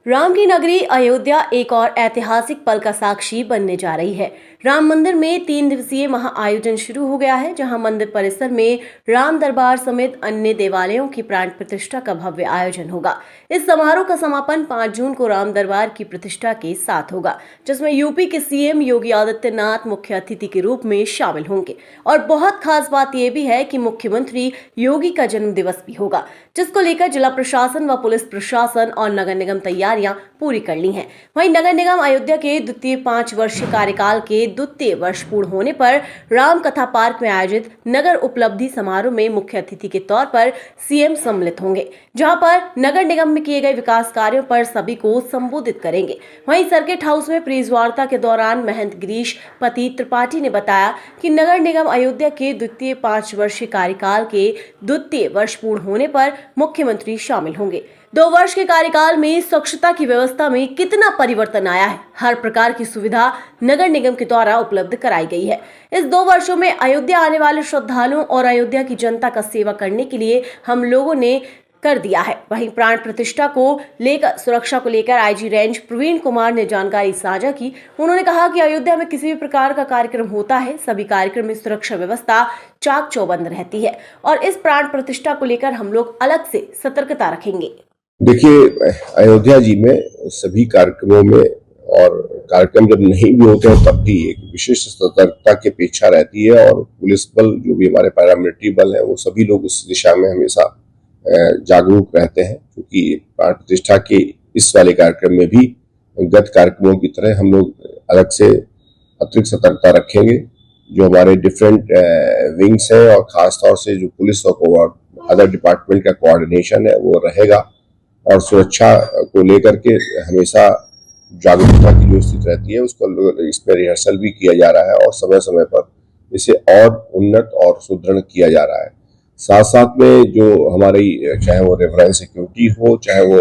राम की नगरी अयोध्या एक और ऐतिहासिक पल का साक्षी बनने जा रही है। राम मंदिर में 3 दिवसीय महाआयोजन शुरू हो गया है, जहां मंदिर परिसर में राम दरबार समेत अन्य देवालयों की प्राण प्रतिष्ठा का भव्य आयोजन होगा। इस समारोह का समापन 5 जून को राम दरबार की प्रतिष्ठा के साथ होगा, जिसमें यूपी के सीएम योगी आदित्यनाथ मुख्य अतिथि के रूप में शामिल होंगे। और बहुत खास बात यह भी है कि मुख्यमंत्री योगी का जन्म दिवस भी होगा, जिसको लेकर जिला प्रशासन व पुलिस प्रशासन और नगर निगम तैयारियां पूरी कर ली हैं। वहीं नगर निगम अयोध्या के द्वितीय 5 वर्षीय कार्यकाल के द्वितीय वर्ष पूर्ण होने पर राम कथा पार्क में आयोजित नगर उपलब्धि समारोह में मुख्य अतिथि के तौर पर सीएम सम्मिलित होंगे, जहां पर नगर निगम में किए गए विकास कार्यों पर सभी को संबोधित करेंगे। वहीं सर्किट हाउस में प्रेस वार्ता के दौरान महंत गिरीश पति त्रिपाठी ने बताया कि नगर निगम अयोध्या के द्वितीय 5 वर्षीय कार्यकाल के द्वितीय वर्ष पूर्ण होने पर मुख्यमंत्री शामिल होंगे। 2 वर्ष के कार्यकाल में स्वच्छता की व्यवस्था में कितना परिवर्तन आया है, हर प्रकार की सुविधा नगर निगम के द्वारा उपलब्ध कराई गई है। इस 2 वर्षों में अयोध्या आने वाले श्रद्धालुओं और अयोध्या की जनता का सेवा करने के लिए हम लोगों ने कर दिया है। वहीं प्राण प्रतिष्ठा को लेकर सुरक्षा को लेकर आईजी रेंज प्रवीण कुमार ने जानकारी साझा की। उन्होंने कहा कि अयोध्या में किसी भी प्रकार का कार्यक्रम होता है, सभी कार्यक्रम में सुरक्षा व्यवस्था चाक चौबंद रहती है और इस प्राण प्रतिष्ठा को लेकर हम लोग अलग से सतर्कता रखेंगे। देखिए, अयोध्या जी में सभी कार्यक्रमों में और कार्यक्रम जब नहीं भी होते हैं तब भी एक विशेष सतर्कता की अपेक्षा रहती है और पुलिस बल जो भी हमारे पैरामिलिट्री बल है वो सभी लोग इस दिशा में हमेशा जागरूक रहते हैं, क्योंकि प्राण प्रतिष्ठा के इस वाले कार्यक्रम में भी गत कार्यक्रमों की तरह हम लोग अलग से अतिरिक्त सतर्कता रखेंगे। जो हमारे डिफरेंट विंग्स हैं और खास तौर से जो पुलिस और अदर डिपार्टमेंट का कोऑर्डिनेशन है वो रहेगा और सुरक्षा को लेकर के हमेशा जागरूकता की जो स्थिति रहती है उसको इसमें रिहर्सल भी किया जा रहा है और समय समय पर इसे और उन्नत और सुदृढ़ किया जा रहा है। साथ साथ में जो हमारी चाहे वो रेफरेंस सिक्योरिटी हो, चाहे वो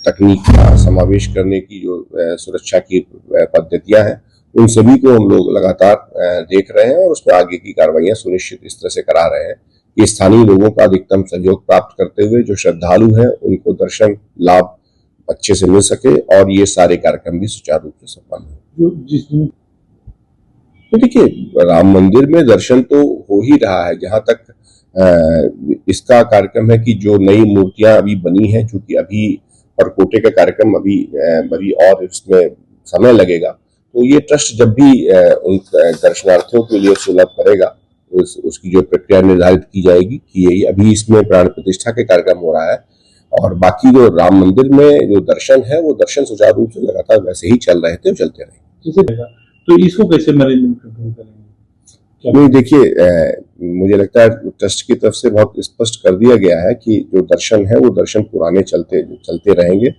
तकनीक का समावेश करने की जो सुरक्षा की पद्धतियां हैं, उन सभी को हम लोग लगातार देख रहे हैं और उसमें आगे की कार्रवाइयां सुनिश्चित इस तरह से करा रहे हैं कि स्थानीय लोगों का अधिकतम सहयोग प्राप्त करते हुए जो श्रद्धालु हैं उनको दर्शन लाभ अच्छे से मिल सके और ये सारे कार्यक्रम भी सुचारू रूप से संपन्न हो। तो देखिए, राम मंदिर में दर्शन तो हो ही रहा है। जहां तक इसका कार्यक्रम है कि जो नई मूर्तियां अभी बनी हैं, चूंकि अभी परकोटे का कार्यक्रम अभी और इसमें समय लगेगा, तो ये ट्रस्ट जब भी उन दर्शनार्थियों के लिए सुलभ करेगा उसकी जो प्रक्रिया निर्धारित की जाएगी कि यही अभी इसमें प्राण प्रतिष्ठा के कार्यक्रम हो रहा है और बाकी जो राम मंदिर में जो दर्शन है वो दर्शन सुचारू रूप से लगातार वैसे ही चल रहे थे, चलते रहे। तो इसको कैसे मैनेजमेंट कंट्रोल करेंगे? नहीं, देखिए, मुझे लगता है ट्रस्ट की तरफ से बहुत स्पष्ट कर दिया गया है कि जो दर्शन है वो दर्शन पुराने चलते रहेंगे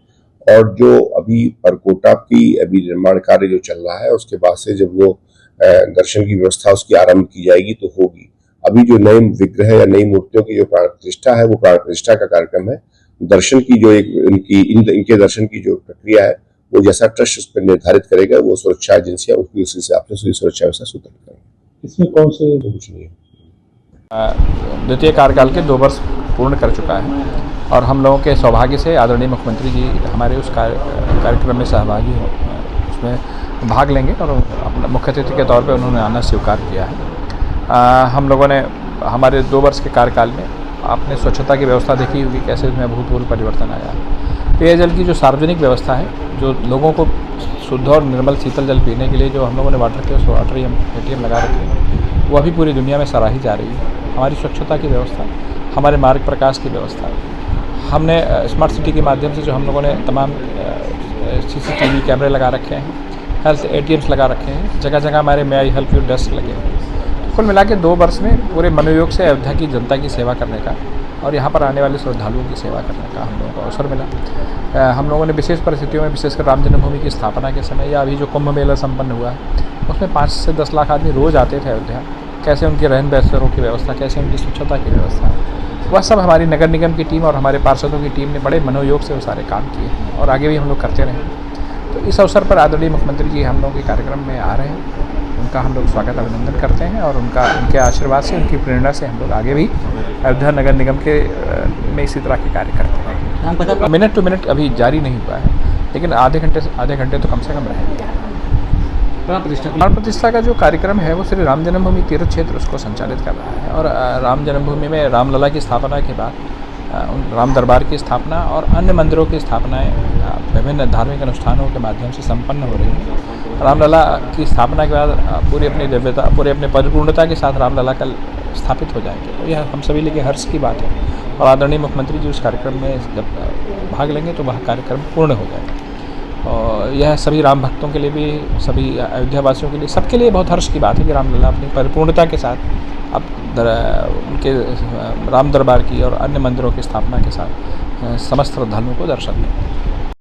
और जो अभी परकोटा की अभी निर्माण कार्य जो चल रहा है उसके बाद से जब वो दर्शन की व्यवस्था उसकी आरंभ की जाएगी तो होगी। अभी जो नए विग्रह या नई मूर्तियों की जो प्राण प्रतिष्ठा है वो प्राण प्रतिष्ठा का कार्यक्रम है। दर्शन की जो इनके दर्शन की जो प्रक्रिया है वो जैसा ट्रस्ट उस पर निर्धारित करेगा वो सुरक्षा एजेंसियां उसकी उसी हिसाब से सुरक्षा व्यवस्था सुदृढ़ करेंगे। इसमें कौन से कुछ नहीं है। द्वितीय कार्यकाल के 2 वर्ष पूर्ण कर चुका है और हम लोगों के सौभाग्य से आदरणीय मुख्यमंत्री जी हमारे उस कार्यक्रम में सहभागी हो उसमें भाग लेंगे और अपना मुख्य अतिथि के तौर पे उन्होंने आना स्वीकार किया है। हम लोगों ने हमारे 2 वर्ष के कार्यकाल में आपने स्वच्छता की व्यवस्था देखी होगी, कैसे उसमें अभूतपूर्व परिवर्तन आया है। पेयजल की जो सार्वजनिक व्यवस्था है, जो लोगों को शुद्ध और निर्मल शीतल जल पीने के लिए जो हम लोगों ने वाटर एटीएम लगा रखे हैं, वो अभी पूरी दुनिया में सराही जा रही है। हमारी स्वच्छता की व्यवस्था, हमारे मार्ग प्रकाश की व्यवस्था, हमने स्मार्ट सिटी के माध्यम से जो हम लोगों ने तमाम CCTV कैमरे लगा रखे हैं, हेल्थ ATMs लगा रखे हैं, जगह जगह हमारे मे आई हेल्प यू डेस्क लगे हैं। कुल मिला के 2 वर्ष में पूरे मनोयोग से अयोध्या की जनता की सेवा करने का और यहाँ पर आने वाले श्रद्धालुओं की सेवा करने का हम लोगों को अवसर मिला। हम लोगों ने विशेष परिस्थितियों में, विशेषकर राम जन्मभूमि की स्थापना के समय या अभी जो कुंभ मेला संपन्न हुआ है उसमें 5 से 10 लाख आदमी रोज़ आते थे अयोध्या। कैसे उनकी रहन बसेरों की व्यवस्था, कैसे उनकी स्वच्छता की व्यवस्था, वह सब हमारी नगर निगम की टीम और हमारे पार्षदों की टीम ने बड़े मनोयोग से वो सारे काम किए और आगे भी हम लोग करते रहेंगे। तो इस अवसर पर आदरणीय मुख्यमंत्री जी हम लोगों के कार्यक्रम में आ रहे हैं, उनका हम लोग स्वागत अभिनंदन करते हैं और उनके आशीर्वाद से, उनकी प्रेरणा से हम लोग आगे भी अयोध्या नगर निगम के में इसी तरह के कार्य करते हैं। मिनट टू मिनट अभी जारी नहीं हुआ है, लेकिन आधे घंटे तो कम से कम रहेंगे। प्राण प्रतिष्ठा का जो कार्यक्रम है वो श्री राम जन्मभूमि तीर्थ क्षेत्र उसको संचालित कर रहा है और राम जन्मभूमि में रामलला की स्थापना के बाद राम दरबार की स्थापना और अन्य मंदिरों की स्थापनाएं विभिन्न धार्मिक अनुष्ठानों के माध्यम से संपन्न हो रही हैं। रामलला की स्थापना के बाद पूरी अपनी दिव्यता, पूरी अपनी परिपूर्णता के साथ रामलला कल स्थापित हो जाएंगे। तो यह हम सभी लिए हर्ष की बात है और आदरणीय मुख्यमंत्री जी उस कार्यक्रम में जब भाग लेंगे तो वह कार्यक्रम पूर्ण हो जाएगा। और यह सभी राम भक्तों के लिए भी, सभी अयोध्या वासियों के लिए, सबके लिए बहुत हर्ष की बात है कि रामलला अपनी परिपूर्णता के साथ अब उनके राम दरबार की और अन्य मंदिरों की स्थापना के साथ समस्त श्रद्धालुओं को दर्शन दें।